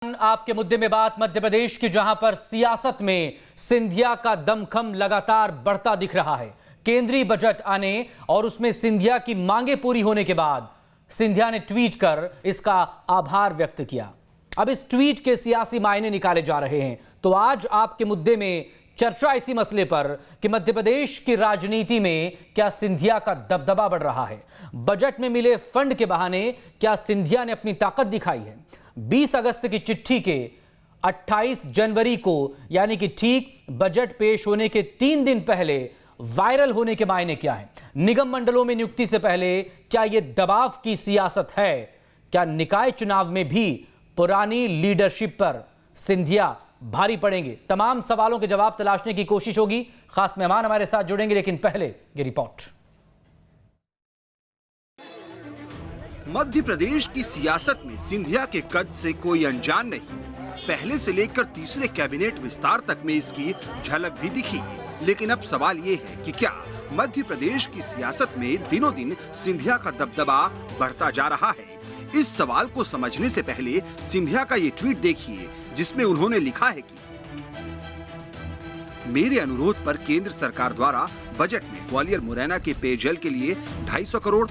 आपके मुद्दे में बात मध्य प्रदेश की, जहां पर सियासत में सिंधिया का दमखम लगातार बढ़ता दिख रहा है। केंद्रीय बजट आने और उसमें सिंधिया की मांगे पूरी होने के बाद सिंधिया ने ट्वीट कर इसका आभार व्यक्त किया। अब इस ट्वीट के सियासी मायने निकाले जा रहे हैं। तो आज आपके मुद्दे में चर्चा इसी मसले पर कि मध्य प्रदेश की राजनीति में क्या सिंधिया का दबदबा बढ़ रहा है। बजट में मिले फंड के बहाने क्या सिंधिया ने अपनी ताकत दिखाई है। 20 अगस्त की चिट्ठी के 28 जनवरी को यानी कि ठीक बजट पेश होने के 3 दिन पहले वायरल होने के मायने क्या है। निगम मंडलों में नियुक्ति से पहले क्या यह दबाव की सियासत है। क्या निकाय चुनाव में भी पुरानी लीडरशिप पर सिंधिया भारी पड़ेंगे। तमाम सवालों के जवाब तलाशने की कोशिश होगी। खास मेहमान हमारे साथ जुड़ेंगे, लेकिन पहले ये रिपोर्ट। मध्य प्रदेश की सियासत में सिंधिया के कद से कोई अनजान नहीं। पहले से लेकर तीसरे कैबिनेट विस्तार तक में इसकी झलक भी दिखी। लेकिन अब सवाल ये है कि क्या मध्य प्रदेश की सियासत में दिनों दिन सिंधिया का दबदबा बढ़ता जा रहा है। इस सवाल को समझने से पहले सिंधिया का ये ट्वीट देखिए, जिसमें उन्होंने लिखा है कि मेरे अनुरोध पर केंद्र सरकार द्वारा बजट में ग्वालियर मुरैना के पेयजल के लिए 250 करोड़,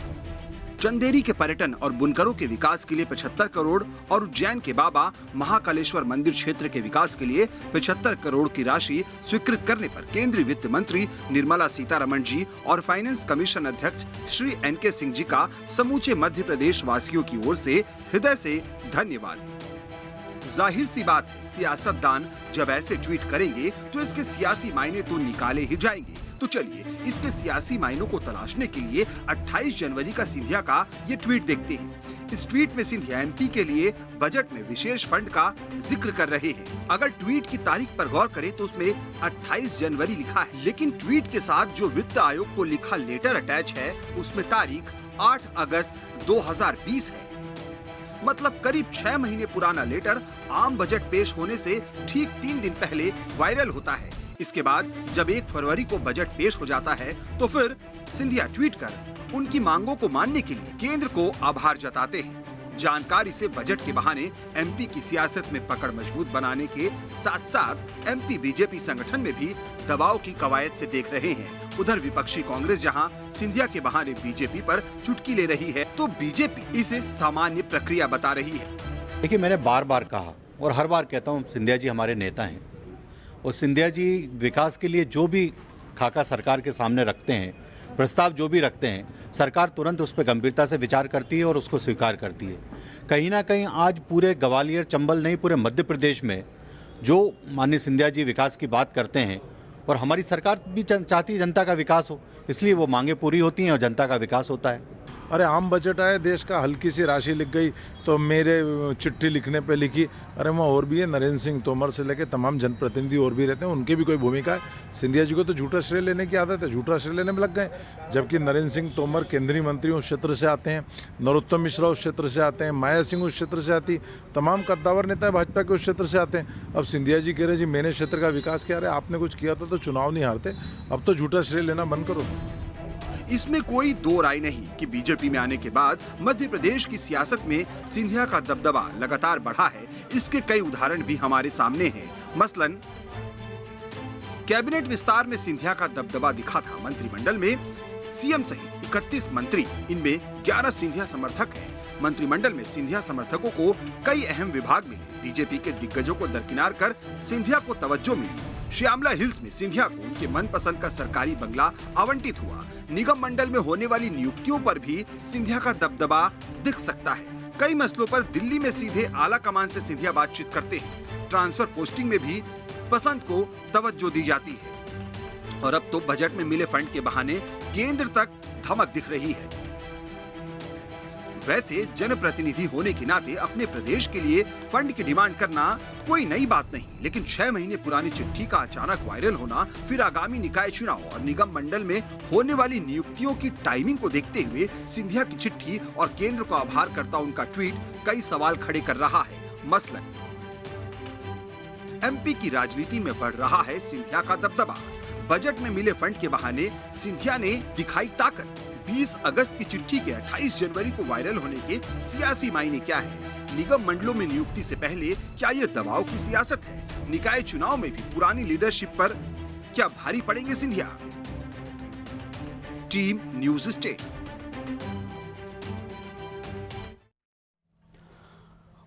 चंदेरी के पर्यटन और बुनकरों के विकास के लिए 75 करोड़ और उज्जैन के बाबा महाकालेश्वर मंदिर क्षेत्र के विकास के लिए 75 करोड़ की राशि स्वीकृत करने पर केंद्रीय वित्त मंत्री निर्मला सीतारमण जी और फाइनेंस कमीशन अध्यक्ष श्री NK सिंह जी का समूचे मध्य प्रदेश वासियों की ओर से हृदय से धन्यवाद। जाहिर सी बात है, सियासतदान जब ऐसे ट्वीट करेंगे तो इसके सियासी मायने तो निकाले ही जाएंगे। तो चलिए इसके सियासी मायनों को तलाशने के लिए 28 जनवरी का सिंधिया का ये ट्वीट देखते हैं। इस ट्वीट में सिंधिया MP के लिए बजट में विशेष फंड का जिक्र कर रहे हैं। अगर ट्वीट की तारीख पर गौर करें तो उसमें 28 जनवरी लिखा है, लेकिन ट्वीट के साथ जो वित्त आयोग को लिखा लेटर अटैच है उसमें तारीख 8 अगस्त 2020 है। मतलब करीब 6 महीने पुराना लेटर आम बजट पेश होने से ठीक 3 दिन पहले वायरल होता है। इसके बाद जब 1 फरवरी को बजट पेश हो जाता है तो फिर सिंधिया ट्वीट कर उनकी मांगों को मानने के लिए केंद्र को आभार जताते हैं। जानकारी से बजट के बहाने MP की सियासत में पकड़ मजबूत बनाने के साथ साथ MP BJP संगठन में भी दबाव की कवायद से देख रहे हैं। उधर विपक्षी कांग्रेस जहां सिंधिया के बहाने BJP पर चुटकी ले रही है, तो BJP इसे सामान्य प्रक्रिया बता रही है। देखिए, मैंने बार बार कहा और हर बार कहता हूँ, सिंधिया जी हमारे नेता हैं और सिंधिया जी विकास के लिए जो भी खाका सरकार के सामने रखते हैं, प्रस्ताव जो भी रखते हैं, सरकार तुरंत उस पर गंभीरता से विचार करती है और उसको स्वीकार करती है। कहीं ना कहीं आज पूरे ग्वालियर चंबल नहीं, पूरे मध्य प्रदेश में जो माननीय सिंधिया जी विकास की बात करते हैं और हमारी सरकार भी चाहती है जनता का विकास हो, इसलिए वो मांगे पूरी होती हैं और जनता का विकास होता है। अरे आम बजट आया, देश का हल्की सी राशि लिख गई तो मेरे चिट्ठी लिखने पे लिखी। अरे वहाँ और भी है, नरेंद्र सिंह तोमर से लेके तमाम जनप्रतिनिधि और भी रहते हैं, उनकी भी कोई भूमिका है। सिंधिया जी को तो झूठा श्रेय लेने की आदत है, झूठा श्रेय लेने में लग गए। जबकि नरेंद्र सिंह तोमर केंद्रीय मंत्री उस क्षेत्र से आते हैं, नरोत्तम मिश्रा उस क्षेत्र से आते हैं, माया सिंह उस क्षेत्र से आती, तमाम कद्दावर नेता भाजपा के उस क्षेत्र से आते हैं। अब सिंधिया जी कह रहे जी मैंने क्षेत्र का विकास किया। अरे आपने कुछ किया तो चुनाव नहीं हारते। अब तो झूठा श्रेय लेना बंद करो। इसमें कोई दो राय नहीं कि बीजेपी में आने के बाद मध्य प्रदेश की सियासत में सिंधिया का दबदबा लगातार बढ़ा है। इसके कई उदाहरण भी हमारे सामने हैं। मसलन कैबिनेट विस्तार में सिंधिया का दबदबा दिखा था। मंत्रिमंडल में CM सहित 31 मंत्री, इनमें 11 सिंधिया समर्थक हैं। मंत्रिमंडल में सिंधिया समर्थकों को कई अहम विभाग मिले। बीजेपी के दिग्गजों को दरकिनार कर सिंधिया को तवज्जो मिली। श्यामला हिल्स में सिंधिया को उनके मनपसंद का सरकारी बंगला आवंटित हुआ। निगम मंडल में होने वाली नियुक्तियों पर भी सिंधिया का दबदबा दिख सकता है। कई मसलों पर दिल्ली में सीधे आला कमान से सिंधिया बातचीत करते हैं। ट्रांसफर पोस्टिंग में भी पसंद को तवज्जो दी जाती है। और अब तो बजट में मिले फंड के बहाने केंद्र तक धमक दिख रही है। वैसे जनप्रतिनिधि होने के नाते अपने प्रदेश के लिए फंड की डिमांड करना कोई नई बात नहीं, लेकिन 6 महीने पुरानी चिट्ठी का अचानक वायरल होना, फिर आगामी निकाय चुनाव और निगम मंडल में होने वाली नियुक्तियों की टाइमिंग को देखते हुए सिंधिया की चिट्ठी और केंद्र को आभार करता उनका ट्वीट कई सवाल खड़े कर रहा है। मसलन MP की राजनीति में बढ़ रहा है सिंधिया का दबदबा। बजट में मिले फंड के बहाने सिंधिया ने दिखाई ताकत। 20 अगस्त की चिट्ठी के 28 जनवरी को वायरल होने के सियासी मायने क्या है? निगम मंडलों में नियुक्ति से पहले क्या ये दबाव की सियासत है? निकाय चुनाव में भी पुरानी लीडरशिप पर क्या भारी पड़ेंगे सिंधिया? Team news state.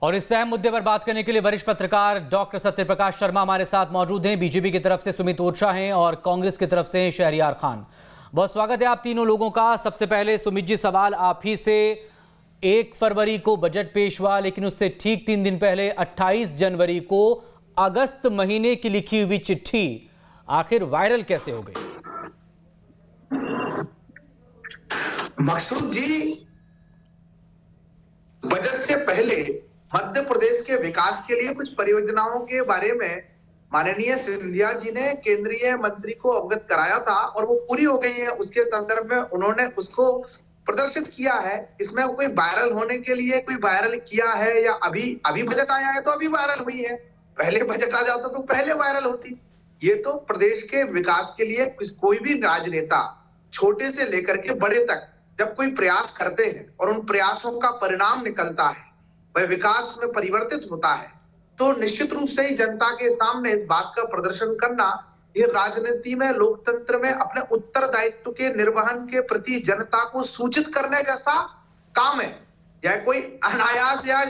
और इस अहम मुद्दे पर बात करने के लिए वरिष्ठ पत्रकार डॉक्टर सत्यप्रकाश शर्मा हमारे साथ मौजूद हैं। बीजेपी की तरफ से सुमित ओरछा हैं और कांग्रेस की तरफ से शहरियार खान। बहुत स्वागत है आप तीनों लोगों का। सबसे पहले सुमित जी, सवाल आप ही से। 1 फरवरी को बजट पेश हुआ, लेकिन उससे ठीक 3 दिन पहले 28 जनवरी को अगस्त महीने की लिखी हुई चिट्ठी आखिर वायरल कैसे हो गई? मकसूद जी, बजट से पहले मध्य प्रदेश के विकास के लिए कुछ परियोजनाओं के बारे में माननीय सिंधिया जी ने केंद्रीय मंत्री को अवगत कराया था और वो पूरी हो गई है। उसके संदर्भ में उन्होंने उसको प्रदर्शित किया है। इसमें कोई वायरल होने के लिए कोई वायरल किया है या अभी बजट आया है तो अभी वायरल हुई है? पहले बजट आ जाता तो पहले वायरल होती। ये तो प्रदेश के विकास के लिए कोई भी राजनेता छोटे से लेकर के बड़े तक जब कोई प्रयास करते हैं और उन प्रयासों का परिणाम निकलता है, वह विकास में परिवर्तित होता है, तो निश्चित रूप से ही जनता के सामने इस बात का प्रदर्शन करना ये राजनीति में, लोकतंत्र में अपने उत्तरदायित्व के निर्वहन के प्रति जनता को सूचित करने जैसा काम है। यह कोई अनायास या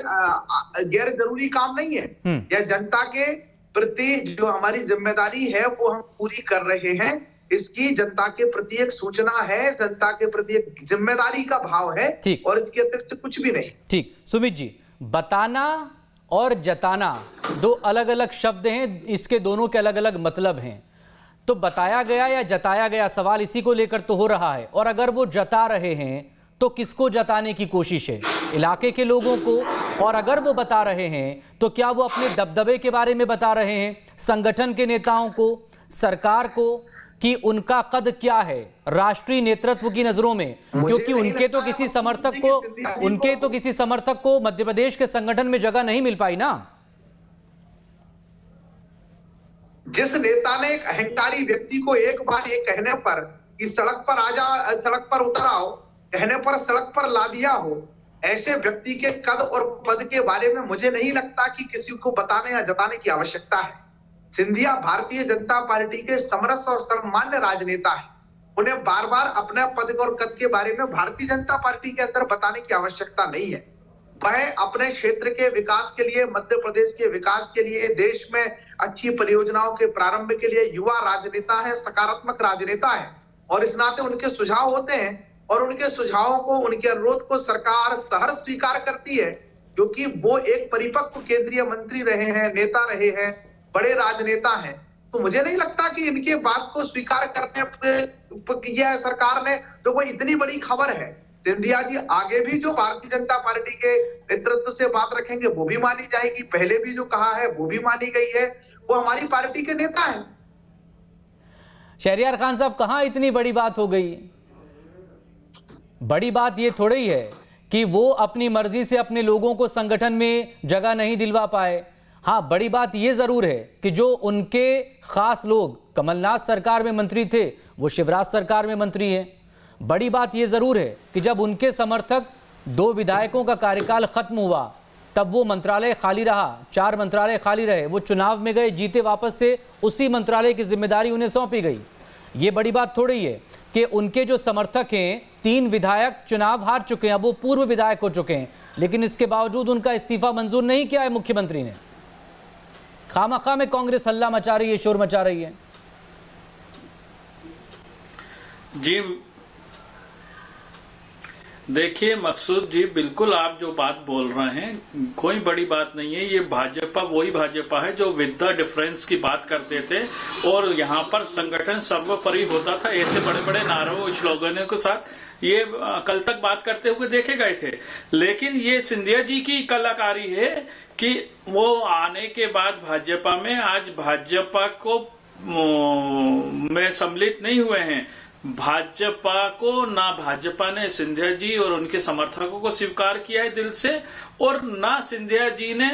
गैर जरूरी काम नहीं है। यह जनता के प्रति जो हमारी जिम्मेदारी है वो हम पूरी कर रहे हैं। इसकी जनता के प्रति एक सूचना है, जनता के प्रति एक जिम्मेदारी का भाव है और इसके अतिरिक्त कुछ भी नहीं। ठीक। सुमित जी, बताना और जताना दो अलग अलग शब्द हैं, इसके दोनों के अलग अलग मतलब हैं। तो बताया गया या जताया गया, सवाल इसी को लेकर तो हो रहा है। और अगर वो जता रहे हैं तो किसको जताने की कोशिश है? इलाके के लोगों को? और अगर वो बता रहे हैं तो क्या वो अपने दबदबे के बारे में बता रहे हैं, संगठन के नेताओं को, सरकार को, कि उनका कद क्या है राष्ट्रीय नेतृत्व की नजरों में? क्योंकि उनके तो किसी समर्थक को मध्य प्रदेश के संगठन में जगह नहीं मिल पाई ना। जिस नेता ने एक अहंकारी व्यक्ति को एक बार ये कहने पर कि सड़क पर आ जा, सड़क पर उतर आओ, कहने पर सड़क पर ला दिया हो, ऐसे व्यक्ति के कद और पद के बारे में मुझे नहीं लगता कि किसी को बताने या जताने की आवश्यकता है। सिंधिया भारतीय जनता पार्टी के समरस और सर्वमान्य राजनेता है। उन्हें बार बार अपने पद और कद के बारे में भारतीय जनता पार्टी के अंदर बताने की आवश्यकता नहीं है। वह अपने क्षेत्र के विकास के लिए, मध्य प्रदेश के विकास के लिए, देश में अच्छी परियोजनाओं के प्रारंभ के लिए युवा राजनेता है, सकारात्मक राजनेता है और इस नाते उनके सुझाव होते हैं और उनके सुझावों को, उनके अनुरोध को सरकार सहर्ष स्वीकार करती है, क्योंकि वो एक परिपक्व केंद्रीय मंत्री रहे हैं, नेता रहे हैं, बड़े राजनेता हैं। तो मुझे नहीं लगता कि इनके बात को स्वीकार करने पर किया सरकार ने तो कोई इतनी बड़ी खबर है। सिंधिया जी आगे भी जो भारतीय जनता पार्टी के नेतृत्व से बात रखेंगे वो भी मानी जाएगी, पहले भी जो कहा है वो भी मानी गई है। वो हमारी पार्टी के नेता हैं। शहरियार खान साहब, कहां इतनी बड़ी बात हो गई? बड़ी बात ये थोड़ी ही है कि वो अपनी मर्जी से अपने लोगों को संगठन में जगह नहीं दिलवा पाए। हाँ, बड़ी बात यह जरूर है कि जो उनके खास लोग कमलनाथ सरकार में मंत्री थे वो शिवराज सरकार में मंत्री हैं। बड़ी बात यह जरूर है कि जब उनके समर्थक 2 विधायकों का कार्यकाल खत्म हुआ तब वो मंत्रालय खाली रहा, 4 मंत्रालय खाली रहे। वो चुनाव में गए, जीते वापस से, उसी मंत्रालय की जिम्मेदारी उन्हें सौंपी गई। ये बड़ी बात थोड़ी है कि उनके जो समर्थक हैं, 3 विधायक चुनाव हार चुके हैं, अब वो पूर्व विधायक हो चुके हैं, लेकिन इसके बावजूद उनका इस्तीफा मंजूर नहीं किया है मुख्यमंत्री ने। खामखा में कांग्रेस हल्ला मचा रही है, शोर मचा रही है। जी देखिए मकसूद जी, बिल्कुल आप जो बात बोल रहे हैं कोई बड़ी बात नहीं है। ये भाजपा वही भाजपा है जो विद द डिफरेंस की बात करते थे और यहाँ पर संगठन सर्वोपरि होता था। ऐसे बड़े बड़े नारों स्लोगनों के साथ ये कल तक बात करते हुए देखे गए थे। लेकिन ये सिंधिया जी की कलाकारी है कि वो आने के बाद भाजपा में, आज भाजपा को में सम्मिलित नहीं हुए हैं। भाजपा को ना भाजपा ने सिंधिया जी और उनके समर्थकों को स्वीकार किया है दिल से, और ना सिंधिया जी ने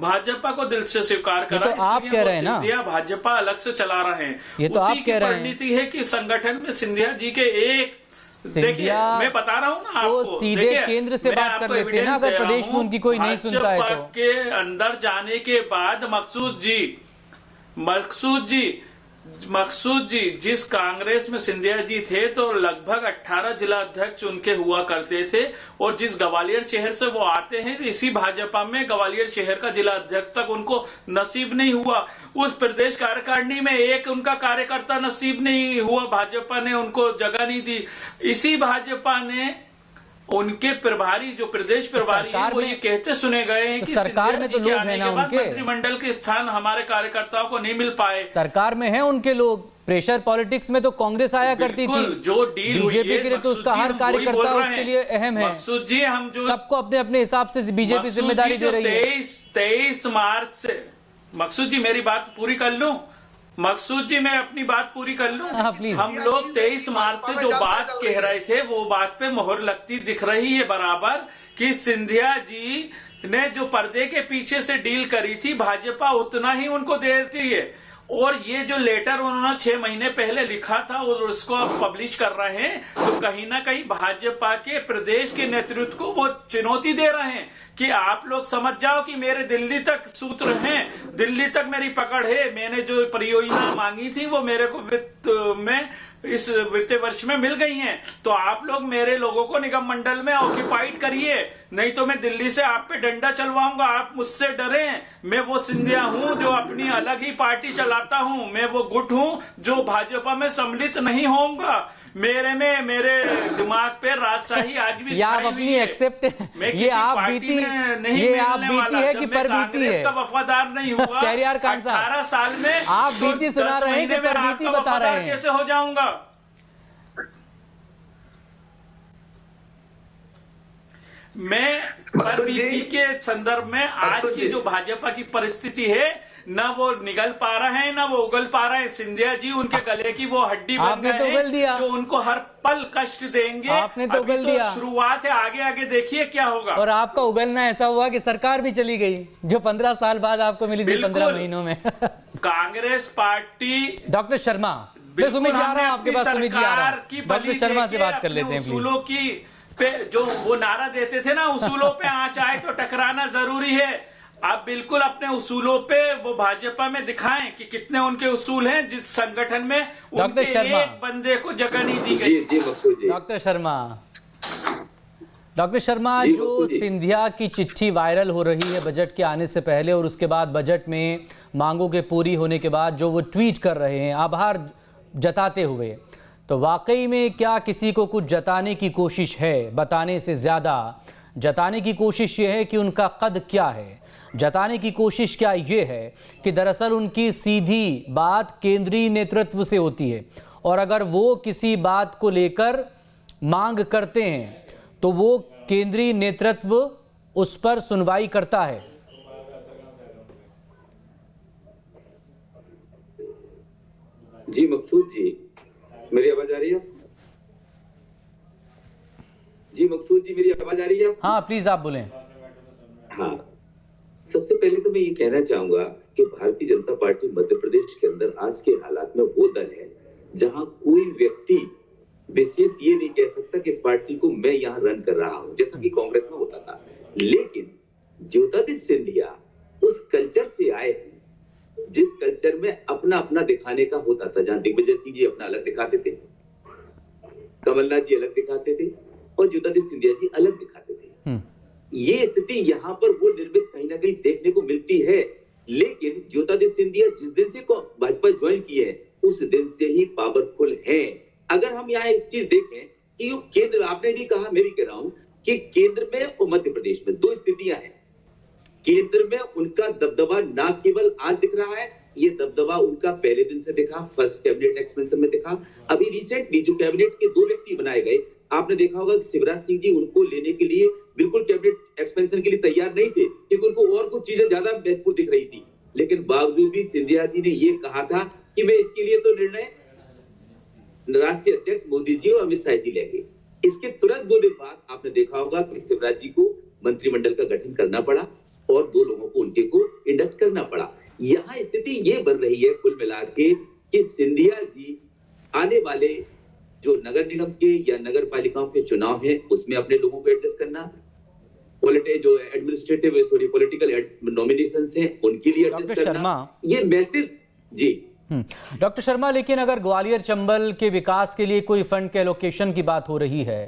भाजपा को दिल से स्वीकार करा। ये तो आप कह रहे हैं ना, सिंधिया भाजपा अलग से चला रहे हैं। ये तो आप कह रहे हैं। रणनीति है कि संगठन में सिंधिया जी के एक देखिए मैं बता रहा हूँ ना आपको, तो सीधे केंद्र से बात कर लेते हैं ना, अगर प्रदेश में उनकी कोई नहीं सुनता है तो। के अंदर जाने के बाद मकसूद जी जिस कांग्रेस में सिंधिया जी थे तो लगभग 18 जिला अध्यक्ष उनके हुआ करते थे, और जिस ग्वालियर शहर से वो आते हैं इसी भाजपा में ग्वालियर शहर का जिला अध्यक्ष तक उनको नसीब नहीं हुआ। उस प्रदेश कार्यकारिणी में एक उनका कार्यकर्ता नसीब नहीं हुआ, भाजपा ने उनको जगह नहीं दी। इसी भाजपा ने उनके प्रभारी जो प्रदेश प्रभारी है वो ये कहते सुने गए हैं कि सरकार में तो लोग हैं ना उनके, मंत्रिमंडल के स्थान हमारे कार्यकर्ताओं को नहीं मिल पाए। सरकार में है उनके लोग, प्रेशर पॉलिटिक्स में तो कांग्रेस आया करती थी, जो डील बीजेपी के लिए तो उसका हर कार्यकर्ता उसके लिए अहम है। मकसूद जी हम जो सबको अपने अपने हिसाब से बीजेपी जिम्मेदारी दे रही है। 23 मार्च से, मकसूद जी मेरी बात पूरी कर लूं, मकसूद जी मैं अपनी बात पूरी कर लूं। हम लोग 23 मार्च से जो बात कह रहे थे वो बात पे मोहर लगती दिख रही है बराबर, कि सिंधिया जी ने जो पर्दे के पीछे से डील करी थी भाजपा उतना ही उनको देती है, और ये जो लेटर उन्होंने 6 महीने पहले लिखा था और उसको अब पब्लिश कर रहे हैं, तो कहीं ना कहीं भाजपा के प्रदेश के नेतृत्व को वो चुनौती दे रहे हैं कि आप लोग समझ जाओ कि मेरे दिल्ली तक सूत्र हैं, दिल्ली तक मेरी पकड़ है, मैंने जो परियोजना मांगी थी वो मेरे को वित्त में इस वित्तीय वर्ष में मिल गई हैं, तो आप लोग मेरे लोगों को निगम मंडल में ऑक्यूपाइड करिए, नहीं तो मैं दिल्ली से आप पे डंडा चलवाऊंगा। आप मुझसे डरे, मैं वो सिंधिया हूं जो अपनी अलग ही पार्टी चलाता हूं, मैं वो गुट हूं जो भाजपा में सम्मिलित नहीं होऊंगा। मेरे दिमाग पे राजशाही आज भी आप अपनी एक्सेप्ट, ये आप बीती है कि पर बीती है, का वफादार नहीं हुआ। 18 साल में आप बीती सुना रहे हैं कि पर बीती बता रहे हैं, कैसे हो जाऊंगा? मैं परबीती के संदर्भ में आज की जो भाजपा की परिस्थिति है, ना वो निगल पा रहे हैं ना वो उगल पा रहे हैं। सिंधिया जी उनके गले की वो हड्डी बन गए हैं जो उनको हर पल कष्ट देंगे। आपने तो उगल दिया, शुरुआत है, आगे आगे देखिए क्या होगा। और आपका उगलना ऐसा हुआ कि सरकार भी चली गई जो 15 साल बाद आपको मिली थी 15 महीनों में। कांग्रेस पार्टी, डॉक्टर शर्मा, मैं सुमित जा रहा हूं आपके पास, सुमित जी आ रहा हूं, डॉक्टर शर्मा से बात कर लेते हैं। उसूलों की पे जो वो नारा देते थे ना, उसूलों पे आंच आए तो टकराना जरूरी है। आप बिल्कुल अपने उसूलों पे वो भाजपा में दिखाएं कि कितने उनके उसूल हैं, जिस संगठन में उनके एक बंदे को जगह नहीं दी गई। डॉक्टर शर्मा, जो सिंधिया की चिट्ठी वायरल हो रही है बजट के आने से पहले और उसके बाद बजट में मांगों के पूरी होने के बाद जो वो ट्वीट कर रहे हैं आभार जताते हुए, तो वाकई में क्या किसी को कुछ जताने की कोशिश है? बताने से ज्यादा जताने की कोशिश ये है कि उनका कद क्या है, जताने की कोशिश क्या ये है कि दरअसल उनकी सीधी बात केंद्रीय नेतृत्व से होती है, और अगर वो किसी बात को लेकर मांग करते हैं तो वो केंद्रीय नेतृत्व उस पर सुनवाई करता है। जी मकसूद जी, मेरी आवाज आ रही है? जी मकसूद जी, मेरी आवाज आ रही है? हाँ प्लीज आप बोलें। हाँ, सबसे पहले तो मैं ये कहना चाहूंगा कि भारतीय जनता पार्टी मध्य प्रदेश के अंदर आज के हालात में वो दल है जहां कोई व्यक्ति विशेष ये नहीं कह सकता कि इस पार्टी को मैं यहाँ रन कर रहा हूँ, जैसा कि कांग्रेस में होता था। लेकिन ज्योतिरादित्य सिंधिया उस कल्चर से आए हैं जिस कल्चर में अपना अपना दिखाने का होता था, जहां दिग्विजय सिंह जी अपना अलग दिखाते थे, कमलनाथ जी अलग दिखाते थे और ज्योतिरादित्य सिंधिया जी अलग दिखाते थे। ये स्थिति यहाँ पर वो निर्मित कहीं ना कहीं देखने को मिलती है। लेकिन ज्योतिरादित्य सिंधिया जिस दिन से भाजपा ज्वाइन किए हैं उस दिन से ही पावरफुल है। अगर हम यहाँ एक चीज देखें कि केंद्र, आपने भी कहा, मैं भी कह रहा हूं कि केंद्र में और मध्य प्रदेश में दो स्थितियां हैं। केंद्र में उनका दबदबा ना केवल आज दिख रहा है, ये दबदबा उनका पहले दिन से दिखा, फर्स्ट कैबिनेट एक्सपेंशन में दिखा। अभी रिसेंटली जो कैबिनेट के 2 व्यक्ति बनाए गए, आपने देखा होगा कि शिवराज सिंह जी उनको लेने के लिए बिल्कुल कैबिनेट एक्सपेंशन के लिए तैयार नहीं थे, क्योंकि उनको और कुछ चीजें ज्यादा महत्वपूर्ण दिख रही थी। लेकिन बावजूद भी सिंधिया जी ने ये कहा था कि मैं इसके लिए तो निर्णय राष्ट्रीय अध्यक्ष मोदी जी और अमित शाह जी लेंगे। इसके तुरंत 2 दिन बाद आपने देखा होगा कि शिवराज जी को मंत्रिमंडल का गठन करना पड़ा और 2 लोगों को उनके को इंडक्ट करना पड़ा। यहाँ स्थिति ये बन रही है कुल मिला के कि सिंधिया जी आने वाले जो नगर निगम के या नगर पालिकाओं के चुनाव है उसमें अपने लोगों को एडजस्ट करना, जो पॉलिटिकल नॉमिनेशंस हैं उनके लिए एडजस्ट करना, ये मैसेज जी। डॉक्टर शर्मा, लेकिन अगर ग्वालियर चंबल के विकास के लिए कोई फंड के एलोकेशन की बात हो रही है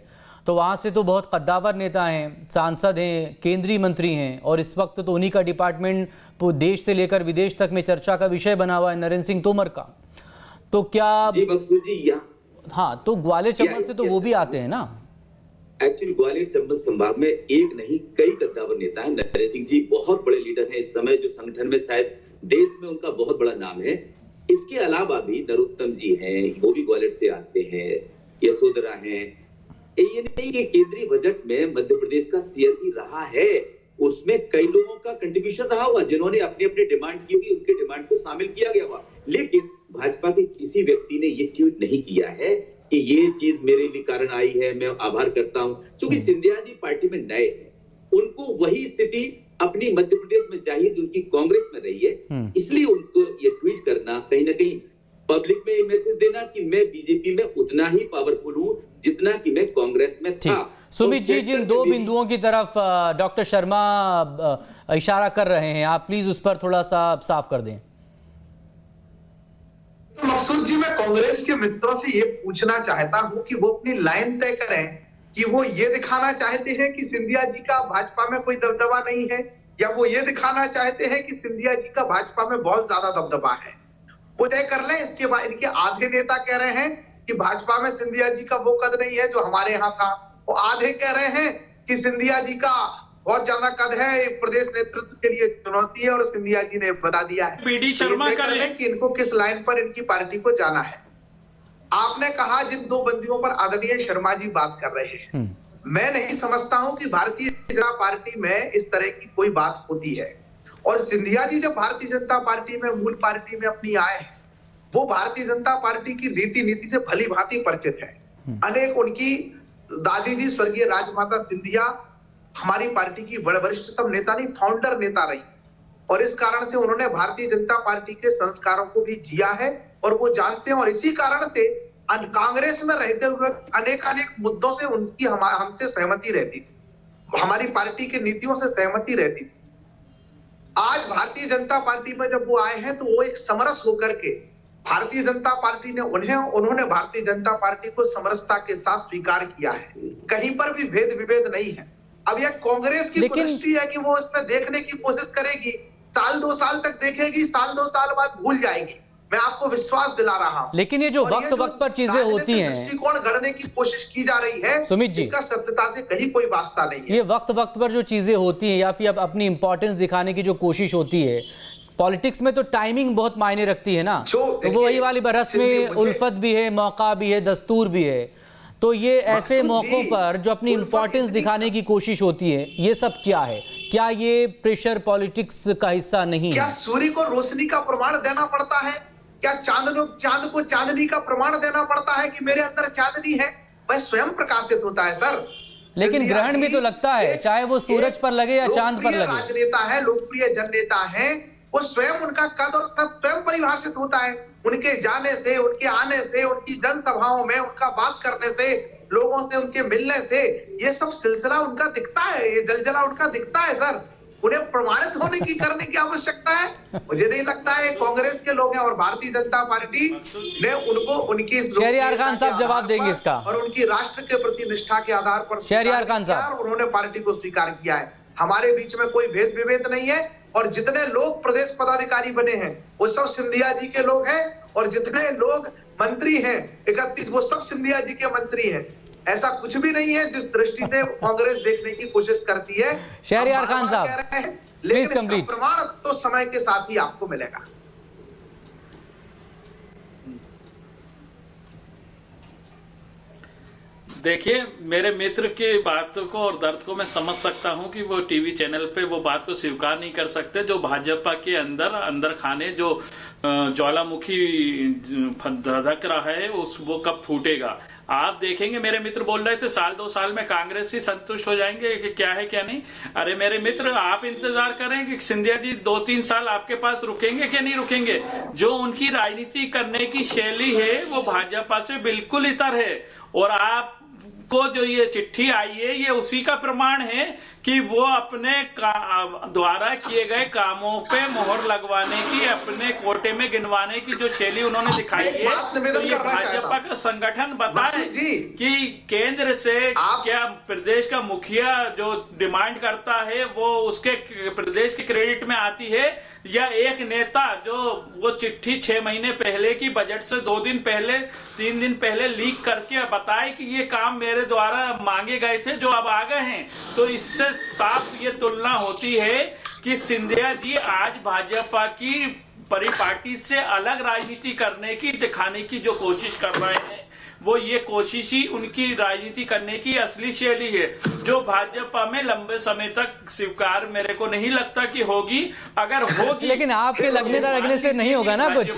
तो वहां से तो बहुत कद्दावर नेता हैं, सांसद हैं, केंद्रीय मंत्री हैं, और इस वक्त तो उन्हीं का डिपार्टमेंट देश से लेकर विदेश तक में चर्चा का विषय बना हुआ है, नरेंद्र सिंह तोमर का। तो क्या जी मकसूद जी, हाँ, तो ग्वालियर चंबल से तो वो भी आते हैं ना। एक्चुअली ग्वालियर चंबल संभाग में एक नहीं कई कद्दावर नेता हैं। नरेंद्र सिंह जी बहुत बड़े लीडर हैं इस समय, जो संगठन में शायद देश में उनका बहुत बड़ा नाम है। इसके अलावा भी नरोत्तम जी हैं, वो भी ग्वालियर से आते हैं, यशोधरा हैं। ये नहीं कि केंद्रीय बजट में मध्य प्रदेश का सीएम रहा है, उसमें कई लोगों का कंट्रीब्यूशन रहा हुआ जिन्होंने अपनी अपनी डिमांड की होगी, उनके डिमांड को शामिल किया गया हुआ। लेकिन भाजपा के किसी व्यक्ति ने ये ट्वीट नहीं किया है कि ये चीज मेरे लिए कारण आई है, मैं आभार करता हूं। क्योंकि सिंधिया जी पार्टी में नए हैं, उनको वही स्थिति अपनी मध्य प्रदेश में चाहिए जो उनकी कांग्रेस में रही है, इसलिए उनको ये ट्वीट करना, कहीं ना कहीं पब्लिक में ये मैसेज देना कि मैं बीजेपी में उतना ही पावरफुल हूं जितना कि मैं कांग्रेस में था। सुमित जी, जिन दो बिंदुओं की तरफ डॉक्टर शर्मा इशारा कर रहे हैं, आप प्लीज उस पर थोड़ा सा साफ कर दें। तो मकसूद जी, मैं कांग्रेस के मित्रों से ये पूछना चाहता हूं कि वो अपनी लाइन तय करें कि वो ये दिखाना चाहते हैं कि सिंधिया जी का भाजपा में कोई दबदबा नहीं है, या वो ये दिखाना चाहते हैं कि सिंधिया जी का भाजपा में बहुत ज्यादा दबदबा है। वो तय कर लें। इसके बाद इनके आधे नेता कह रहे हैं कि भाजपा में सिंधिया जी का वो कद नहीं है जो हमारे यहाँ था, वो आधे कह रहे हैं कि सिंधिया जी का बहुत ज्यादा कद है, प्रदेश नेतृत्व के लिए चुनौती है, और सिंधिया जी ने बता दिया है। पीडी शर्मा करें कि इनको किस लाइन पर इनकी पार्टी को जाना है। आपने कहा जिन दो बंदियों पर आदरणीय शर्मा जी बात कर रहे हैं, मैं नहीं समझता हूं कि भारतीय जनता पार्टी में इस तरह की कोई बात होती है। और सिंधिया जी जब भारतीय जनता पार्टी में, मूल पार्टी में अपनी आए हैं, वो भारतीय जनता पार्टी की रीति नीति से भली भांति परिचित है। अनेक उनकी दादी जी स्वर्गीय राजमाता सिंधिया हमारी पार्टी की वरिष्ठतम नेता नहीं, फाउंडर नेता रही, और इस कारण से उन्होंने भारतीय जनता पार्टी के संस्कारों को भी जिया है और वो जानते हैं। और इसी कारण से कांग्रेस में रहते हुए अनेक मुद्दों से उनकी हमसे सहमति रहती थी, हमारी पार्टी की नीतियों से सहमति रहती थी। आज भारतीय जनता पार्टी में जब वो आए हैं तो वो एक समरस होकर के भारतीय जनता पार्टी ने उन्होंने भारतीय जनता पार्टी को समरसता के साथ स्वीकार किया है, कहीं पर भी भेद विभेद नहीं है। अब यह कांग्रेस की दृष्टि है कि वो इसमें देखने की कोशिश करेगी, साल 2 साल तक देखेगी, साल 2 साल बाद भूल जाएगी, मैं आपको विश्वास दिला रहा हूं। लेकिन ये जो वक्त पर चीजें होती हैं, दृष्टिकोण गढ़ने की कोशिश की जा रही है, सुमित जी, इसका सत्यता से कहीं कोई वास्ता नहीं है। ये वक्त पर जो चीजें होती हैं या फिर अब अपनी इंपॉर्टेंस दिखाने की जो कोशिश होती है, पॉलिटिक्स में तो टाइमिंग बहुत मायने रखती है ना। तो वो वही वाली बरस में उल्फत भी है, मौका भी है, दस्तूर भी है। तो ये ऐसे मौकों पर जो अपनी इंपॉर्टेंस दिखाने की कोशिश होती है, ये सब क्या है? क्या ये प्रेशर पॉलिटिक्स का हिस्सा नहीं है? क्या सूर्य को रोशनी का प्रमाण देना पड़ता है? क्या चांद को चांदनी का प्रमाण देना पड़ता है कि मेरे अंदर चांदनी है? वह स्वयं प्रकाशित होता है सर। लेकिन ग्रहण भी तो लगता है, चाहे वो सूरज पर लगे या चांद पर लगे। राजनेता है, लोकप्रिय जननेता है, वो स्वयं उनका कद और सब स्वयं परिभाषित होता है। उनके जाने से, उनके आने से, उनकी जनसभाओं में उनका बात करने से, लोगों से उनके मिलने से, ये सब सिलसिला उनका दिखता है, ये जलजला उनका दिखता है सर। उन्हें प्रमाणित होने की करने की आवश्यकता है? मुझे नहीं लगता है। कांग्रेस के लोग हैं और भारतीय जनता पार्टी ने उनको उनकी शहरियार खान साहब जवाब देंगे इसका, और उनकी राष्ट्र के प्रति निष्ठा के आधार पर शहरियार खान साहब, उन्होंने पार्टी को स्वीकार किया है। हमारे बीच में कोई भेद विभेद नहीं है, और जितने लोग प्रदेश पदाधिकारी बने हैं वो सब सिंधिया जी के लोग हैं, और जितने लोग मंत्री हैं 31 वो सब सिंधिया जी के मंत्री हैं। ऐसा कुछ भी नहीं है जिस दृष्टि से कांग्रेस देखने की कोशिश करती है। शहरियार खान साहब, प्लीज कंप्लीट। प्रमाण तो समय के साथ ही आपको मिलेगा। देखिए, मेरे मित्र के बात को और दर्द को मैं समझ सकता हूं कि वो टीवी चैनल पे वो बात को स्वीकार नहीं कर सकते। जो भाजपा के अंदर खाने जो ज्वालामुखी धधक रहा है वो कब फूटेगा। आप देखेंगे, मेरे मित्र बोल रहे थे 1-2 साल में कांग्रेस ही संतुष्ट हो जाएंगे कि क्या है क्या नहीं। अरे मेरे मित्र, आप इंतजार करें कि सिंधिया जी 2-3 साल आपके पास रुकेंगे क्या नहीं रुकेंगे। जो उनकी राजनीति करने की शैली है वो भाजपा से बिल्कुल इतर है। और आप को जो ये चिट्ठी आई है ये उसी का प्रमाण है कि वो अपने द्वारा किए गए कामों पे मोहर लगवाने की, अपने कोटे में गिनवाने की जो शैली उन्होंने दिखाई है, तो ये भाजपा का संगठन बताए कि केंद्र से क्या प्रदेश का मुखिया जो डिमांड करता है वो उसके प्रदेश के क्रेडिट में आती है, या एक नेता जो वो चिट्ठी 6 महीने पहले की बजट से 2 दिन पहले 3 दिन पहले लीक करके बताए कि ये काम मेरे द्वारा मांगे गए थे जो अब आ गए हैं। तो इससे साफ ये तुलना होती है कि सिंधिया जी आज भाजपा की परिपाटी से अलग राजनीति करने की, दिखाने की जो कोशिश कर रहे हैं, वो ये कोशिश ही उनकी राजनीति करने की असली शैली है, जो भाजपा में लंबे समय तक स्वीकार मेरे को नहीं लगता कि होगी। अगर होगी लेकिन आपके लगने ना लगने से नहीं होगा ना कुछ।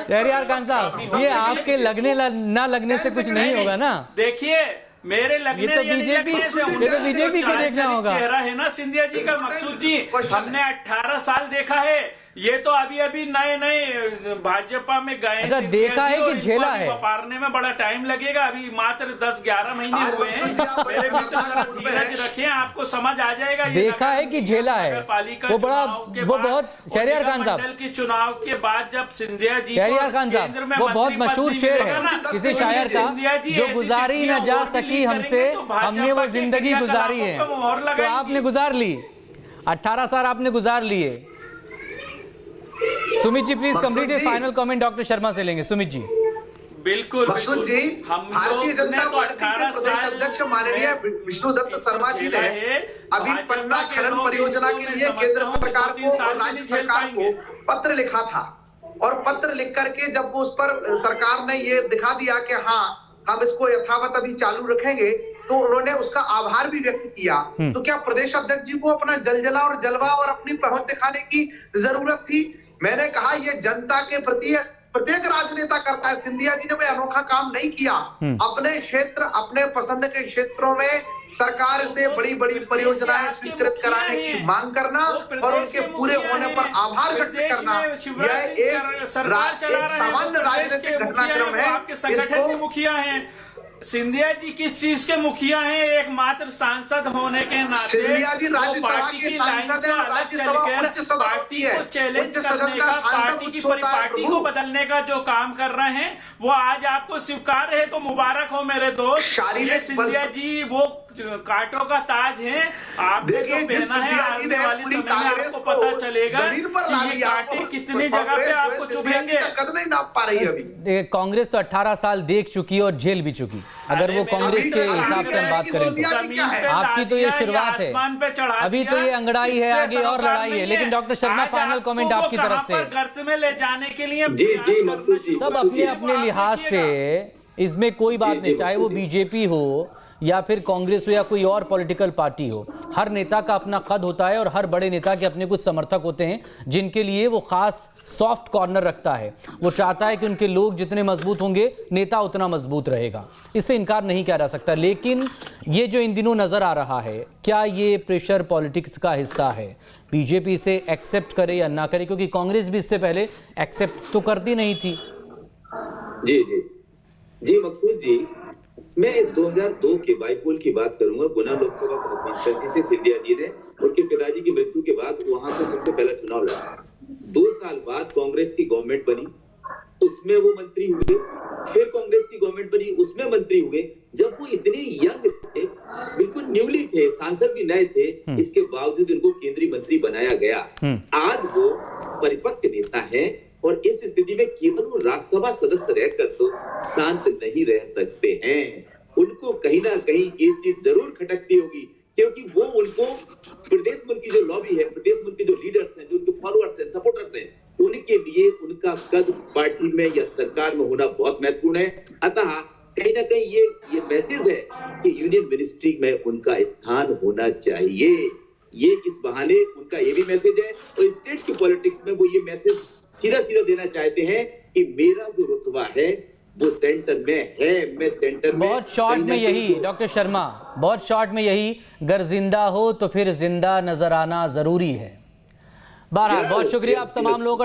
शहरयार खान साहब, ये आपके लगने ना लगने से कुछ नहीं होगा ना। देखिए, मेरे लगने ये तो बीजेपी के देखना होगा। चेहरा है ना सिंधिया जी का। मकसूद जी, हमने 18 साल देखा है, ये तो अभी नए भाजपा में गए। अच्छा, देखा है कि झेला है? पारने में बड़ा टाइम लगेगा, अभी मात्र 10-11 महीने हुए हैं। मेरे मित्र जरा धीरज रखें, आपको समझ आ जाएगा। देखा है कि झेला है, वो बड़ा, वो बहुत। शहरयार खान साहब, मंडल के चुनाव के बाद जब सिंधिया जी, शहरयार खान साहब, वो बहुत मशहूर शेर है किसी शायर का, जो गुजारी न जा सकी हमसे, हमने वो जिंदगी गुजारी है। तो आपने गुजार ली, 18 साल आपने गुजार लिए। Sumit ji please complete a final comment doctor Sharma से लेंगे। सुमित जी। बिल्कुल मकसूद जी, भारतीय जनता पार्टी के प्रदेश अध्यक्ष माननीय विष्णुदत्त शर्मा जी ने अभी पन्ना खनन परियोजना के लिए केंद्र सरकार को और राज्य सरकार को पत्र लिखा था, और पत्र लिख करके जब वो उस पर सरकार ने ये दिखा दिया कि हाँ हम इसको यथावत अभी चालू रखेंगे, तो उन्होंने उसका आभार भी व्यक्त किया। तो क्या प्रदेश अध्यक्ष जी को अपना जलजला और जलवा और अपनी पहुंच दिखाने की जरूरत थी? मैंने कहा ये जनता के प्रति प्रत्येक राजनेता करता है। सिंधिया जी ने कोई अनोखा काम नहीं किया। अपने क्षेत्र, अपने पसंद के क्षेत्रों में सरकार से बड़ी बड़ी परियोजनाएं स्वीकृत कराने की मांग करना और उनके पूरे होने पर आभार व्यक्त करना, यह एक सामान्य राजनीतिक घटनाक्रम है। इसको मुखिया है सिंधिया जी, किस चीज के मुखिया हैं? एकमात्र सांसद होने के नाते वो पार्टी की लाइन से अलग चलकर पार्टी को चैलेंज करने का, पार्टी की परिपाटी को बदलने का जो काम कर रहे हैं, वो आज आपको स्वीकार है तो मुबारक हो मेरे दोस्त। ये सिंधिया जी वो कांटों का ताज है, आपने जो पहना है, आने वाले समय में आपको पता चलेगा कि ये कांटे कितनी जगह पे आपको चुभेंगे। कद नहीं नाप पा रही अभी। कांग्रेस तो 18 साल देख चुकी और झेल भी चुकी, अगर वो कांग्रेस के हिसाब से हम बात करें तो। आपकी तो ये शुरुआत है, अभी तो ये अंगड़ाई है, आगे और लड़ाई है। लेकिन डॉक्टर शर्मा, फाइनल कमेंट आपकी तरफ से। गर्त में ले जाने के लिए सब अपने अपने लिहाज से, इसमें कोई बात नहीं, चाहे वो बीजेपी हो या फिर कांग्रेस हो या कोई और पॉलिटिकल पार्टी हो। हर नेता का अपना कद होता है और हर बड़े नेता के अपने कुछ समर्थक होते हैं जिनके लिए वो खास सॉफ्ट कॉर्नर रखता है। वो चाहता है कि उनके लोग जितने मजबूत होंगे, नेता उतना मजबूत रहेगा। इससे इनकार नहीं किया जा सकता। लेकिन ये जो इन दिनों नजर आ रहा है, क्या ये प्रेशर पॉलिटिक्स का हिस्सा है? बीजेपी इसे एक्सेप्ट करे या ना करे, क्योंकि कांग्रेस भी इससे पहले एक्सेप्ट तो करती नहीं थी। जी जी जी मकसूद जी, मैं 2002 के बाईपोल की बात करूंगा। गुना लोकसभा कॉन्स्टिट्यूंसी से सिंधिया जी ने उनके पिताजी की मृत्यु के बाद वहां से सबसे पहला चुनाव लड़ा। 2 साल बाद कांग्रेस की गवर्नमेंट बनी, उसमें वो मंत्री हुए। फिर कांग्रेस की गवर्नमेंट बनी, उसमें मंत्री हुए। जब वो इतने यंग थे, बिल्कुल न्यूली थे, सांसद भी नए थे, इसके बावजूद उनको केंद्रीय मंत्री बनाया गया। आज वो परिपक्व नेता है और इस स्थिति में केवल वो राज्यसभा सदस्य रहकर तो शांत नहीं रह सकते हैं। उनको कहीं ना कहीं ये चीज जरूर खटकती होगी, क्योंकि वो उनको प्रदेश में उनकी जो लॉबी है, प्रदेश में उनके जो लीडर्स हैं, जो उनके फॉलोअर्स हैं, सपोर्टर्स हैं, उनके लिए उनका कद पार्टी में या सरकार में होना बहुत महत्वपूर्ण है। अतः कहीं ना कहीं ये मैसेज है कि यूनियन मिनिस्ट्री में उनका स्थान होना चाहिए। ये इस बहाने उनका ये भी मैसेज है, और स्टेट की पॉलिटिक्स में वो ये मैसेज सीधा सीधा देना चाहते हैं कि मेरा जो रुतबा है वो सेंटर में है, मैं सेंटर में बहुत शॉर्ट में यही डॉक्टर शर्मा, बहुत शॉर्ट में यही, अगर जिंदा हो तो फिर जिंदा नजर आना जरूरी है। बहरहाल बहुत शुक्रिया आप तमाम लोगों का।